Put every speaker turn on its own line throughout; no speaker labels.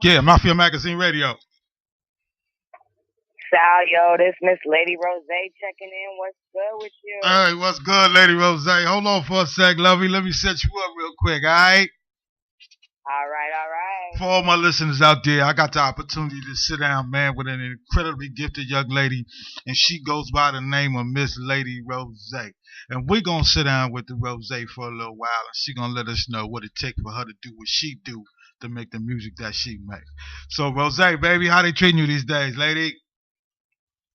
Yeah, Mafia Magazine Radio.
Sal, yo, this Miss Lady Roszea checking in. What's good with you?
Hey, what's good, Lady Roszea? Hold on for a sec, lovey. Let me set you up real quick, all right?
All right, all right.
For all my listeners out there, I got the opportunity to sit down, man, with an incredibly gifted young lady, and she goes by the name of Miss Lady Roszea. And we're going to sit down with the Roszea for a little while, and she's going to let us know what it takes for her to do what she do to make the music that she makes. So, Roszea, baby, how they treating you these days, lady?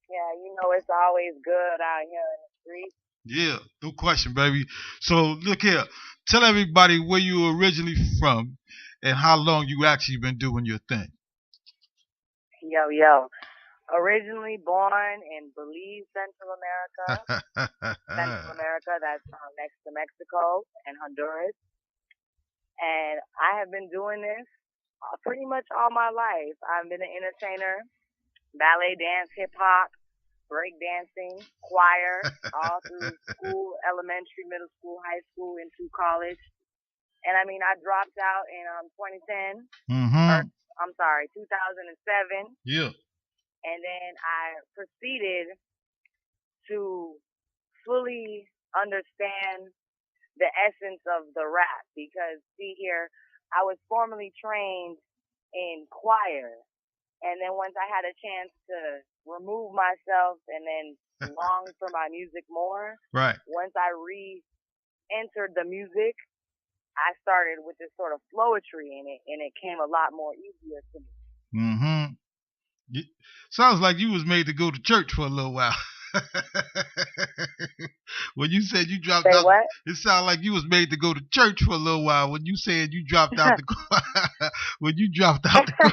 Yeah, you know it's always good out here in the streets.
Yeah, no question, baby. So look here, tell everybody where you were originally from and how long you actually been doing your thing.
Yo, yo. Originally born in Belize, Central America. Central America, that's next to Mexico and Honduras. And I have been doing this pretty much all my life. I've been an entertainer, ballet dance, hip hop, break dancing, choir, all through school, elementary, middle school, high school, into college. And I mean, I dropped out in 2010, or
Mm-hmm.
I'm sorry, 2007.
Yeah.
And then I proceeded to fully understand the essence of the rap because, see here, I was formerly trained in choir. And then once I had a chance to remove myself and then long for my music more,
Right.
once I re-entered the music, I started with this sort of flowetry in it, and it came a lot more easier to me.
Mm-hmm. Sounds like you was made to go to church for a little while. When you said you dropped
Say
out,
what?
it sounded like you was made to go to church for a little while. When you said you dropped out the when you dropped out the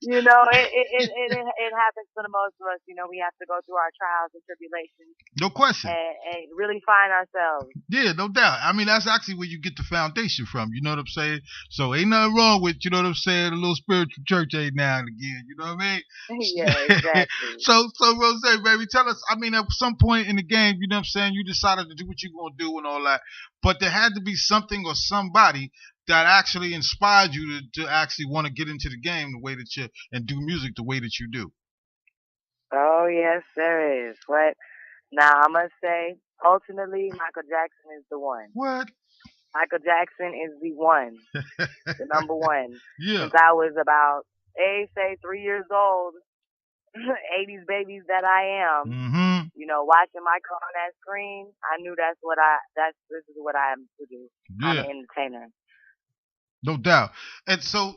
You know, it happens to the most of us. You know, we have to go through our trials and tribulations
No question.
and really find ourselves.
Yeah, no doubt. I mean, that's actually where you get the foundation from. You know what I'm saying? So ain't nothing wrong with, you know what I'm saying, a little spiritual church every now and again. You know what I mean?
Yeah, exactly.
So Roszea, baby, tell us. I mean, at some point in the game, you know what I'm saying, you decided to do what you're gonna do and all that, but there had to be something or somebody that actually inspired you to actually want to get into the game the way that you and do music the way that you do.
Oh, yes, there is. What? Now, I must say, ultimately, Michael Jackson is the one.
What?
Michael Jackson is the one, the number one.
Yeah.
Since I was about, say, 3 years old, 80s babies that I am,
Mm-hmm.
you know, watching Michael on that screen, I knew this is what I am to do. I'm
Yeah.
an entertainer.
No doubt. And so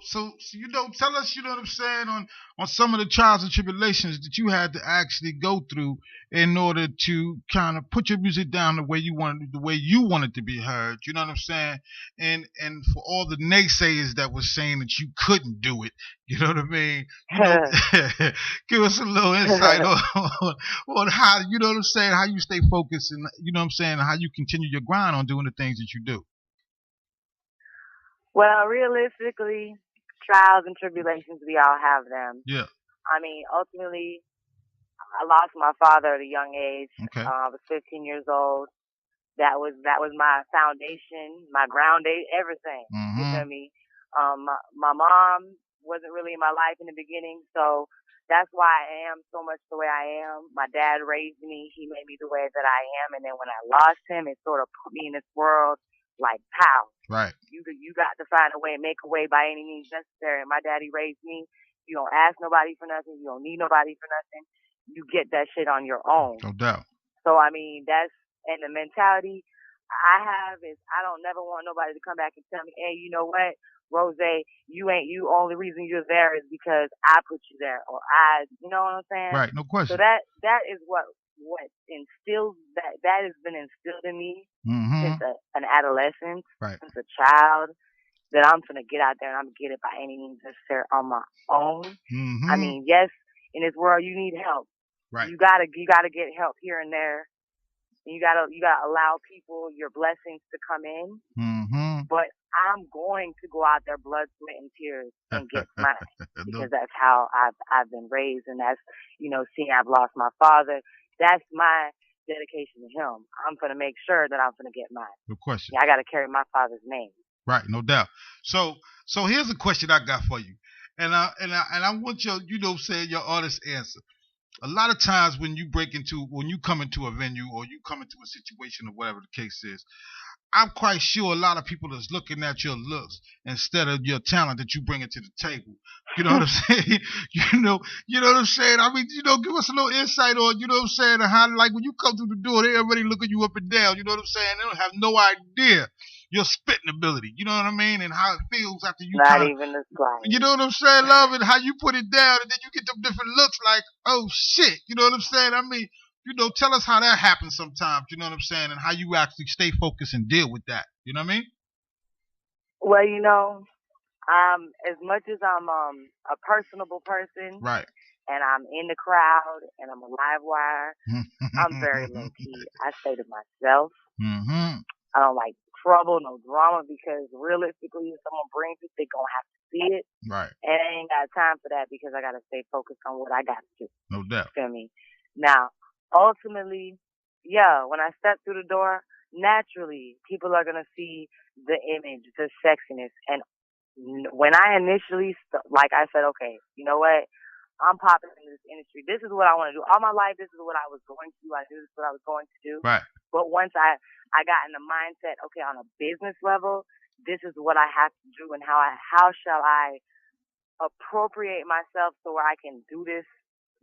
you know, tell us, you know what I'm saying, on some of the trials and tribulations that you had to actually go through in order to kind of put your music down the way you wanted to be heard. You know what I'm saying? And for all the naysayers that were saying that you couldn't do it, you know what I mean? You know, give us a little insight on how, you know what I'm saying, how you stay focused and, you know what I'm saying, how you continue your grind on doing the things that you do.
Well, realistically, trials and tribulations, we all have them.
Yeah.
I mean, ultimately, I lost my father at a young age.
Okay.
I was 15 years old. That was my foundation, my everything. You
Mm-hmm.
feel me? My mom wasn't really in my life in the beginning, so that's why I am so much the way I am. My dad raised me; he made me the way that I am, and then when I lost him, it sort of put me in this world like pow.
Right.
You got to find a way, make a way by any means necessary. And my daddy raised me. You don't ask nobody for nothing. You don't need nobody for nothing. You get that shit on your own.
No doubt.
So I mean, and the mentality I have is I don't never want nobody to come back and tell me, hey, you know what, Roszea, you only reason you're there is because I put you there, or you know what I'm saying?
Right. No question.
So that is what instills that has been instilled in me
Mm-hmm.
since an adolescent,
Right.
since a child, that I'm gonna get out there and I'm gonna get it by any means necessary on my own.
Mm-hmm.
I mean, yes, in this world you need help.
Right.
You gotta get help here and there. You gotta allow people your blessings to come in.
Mm-hmm.
But I'm going to go out there, blood, sweat, and tears, and get mine because that's how I've been raised, and that's, you know, seeing I've lost my father. That's my dedication to him. I'm gonna make sure that I'm gonna get mine.
No question.
Yeah, I gotta carry my father's name.
Right, no doubt. So here's a question I got for you, and I want your, saying your honest answer. A lot of times when you come into a venue or you come into a situation or whatever the case is, I'm quite sure a lot of people is looking at your looks instead of your talent that you bring into the table. You know what I'm saying? What I'm saying? I mean, give us a little insight on, what I'm saying, and how, like, when you come through the door, they already looking you up and down. You know what I'm saying? They don't have no idea your spitting ability. You know what I mean? And how it feels after you
Not
kind of,
even the slightest.
you know what I'm saying, love, and how you put it down, and then you get them different looks like, oh shit. You know what I'm saying? I mean, tell us how that happens sometimes, you know what I'm saying, and how you actually stay focused and deal with that. You know what I mean?
Well, as much as I'm a personable person
Right.
and I'm in the crowd and I'm a live wire, I'm very low key. I stay to myself.
Mm-hmm.
I don't like trouble, no drama, because realistically, if someone brings it, they're gonna have to see it.
Right.
And I ain't got time for that because I gotta stay focused on what I got to do.
No doubt.
Feel me? Now, ultimately, yeah, when I step through the door, naturally, people are gonna see the image, the sexiness, and when I initially, like I said, okay, you know what? I'm popping in this industry. This is what I want to do. All my life, this is what I was going to do. I knew this is what I was going to do.
Right.
But once I got in the mindset, okay, on a business level, this is what I have to do, and how shall I appropriate myself so where I can do this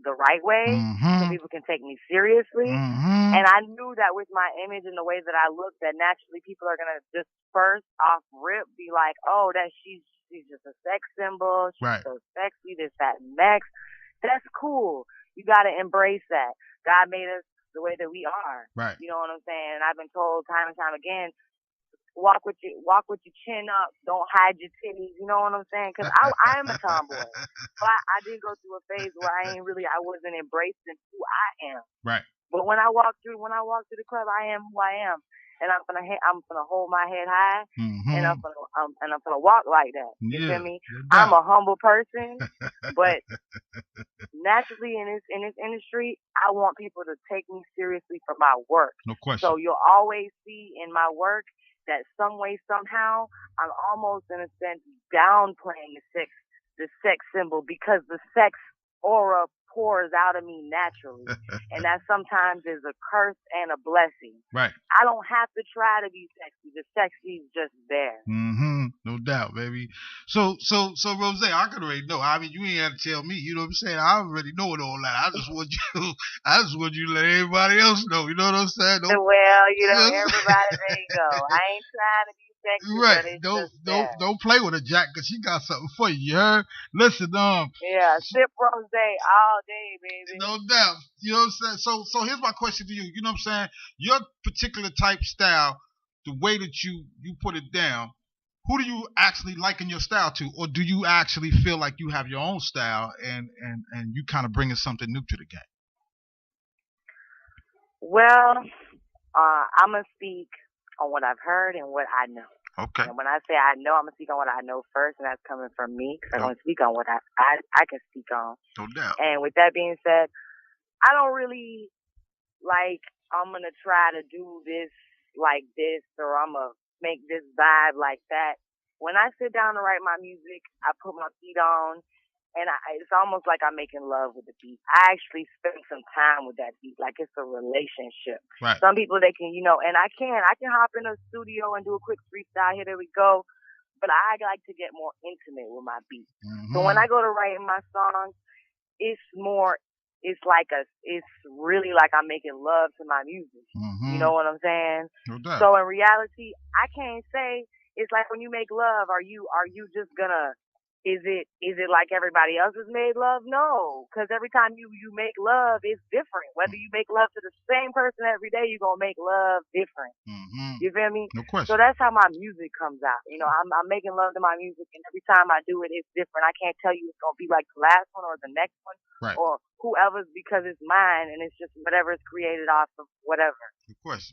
the right way, so people can take me seriously. And I knew that with my image and the way that I look, that naturally people are gonna just first off rip be like, oh, that she's just a sex symbol. She's
right.
so sexy, this, that, and next. That's cool. You gotta embrace that. God made us the way that we are.
Right.
You know what I'm saying? And I've been told time and time again, walk with your chin up. Don't hide your titties. You know what I'm saying? Because I am a tomboy. But I did go through a phase where I wasn't embracing who I am.
Right.
But when I walk through the club, I am who I am, and I'm gonna hold my head high, and I'm gonna walk like that. You feel me? I'm a humble person, but naturally in this industry, I want people to take me seriously for my work.
No question.
So you'll always see in my work that some way, somehow, I'm almost in a sense downplaying the sex symbol, because the sex aura pours out of me naturally. And that sometimes is a curse and a blessing.
Right.
I don't have to try to be sexy. The sexy is just there.
No doubt, baby. So Roszea, I can already know. I mean, you ain't have to tell me. You know what I'm saying? I already know it all that. I just want you to let everybody else know. You know what I'm saying?
Well, everybody, there you go. I ain't trying to be sexy,
right.
But it's
Don't play with her, Jack, because she got something for you. You heard? Listen,
yeah, sip Roszea all day, baby.
No doubt. You know what I'm saying? So here's my question to you. You know what I'm saying? Your particular type style, the way that you put it down, who do you actually liken your style to, or do you actually feel like you have your own style and you kind of bringing something new to the game?
Well, I'm gonna speak on what I've heard and what I know.
Okay.
And when I say I know, I'm gonna speak on what I know first, and that's coming from me, because I'm gonna speak on what I can speak on.
No doubt.
And with that being said, I don't really I'm gonna try to do this like this, or I'm gonna make this vibe like that. When I sit down to write my music, I put my feet on, and it's almost like I'm making love with the beat. I actually spend some time with that beat, like it's a relationship.
Right.
Some people, they can, and I can hop in a studio and do a quick freestyle. Here, there we go. But I like to get more intimate with my beat. So when I go to writing my songs, it's really like I'm making love to my music. You know what I'm saying?
No doubt.
So in reality, I can't say, it's like when you make love, are you just gonna, is it like everybody else has made love? No, because every time you make love, it's different. Whether you make love to the same person every day, you're gonna make love different. You feel me?
No question.
So that's how my music comes out. I'm making love to my music, and every time I do it, it's different. I can't tell you it's gonna be like the last one or the next one,
right,
or whoever's, because it's mine, and it's just whatever's created off of whatever.
Good question.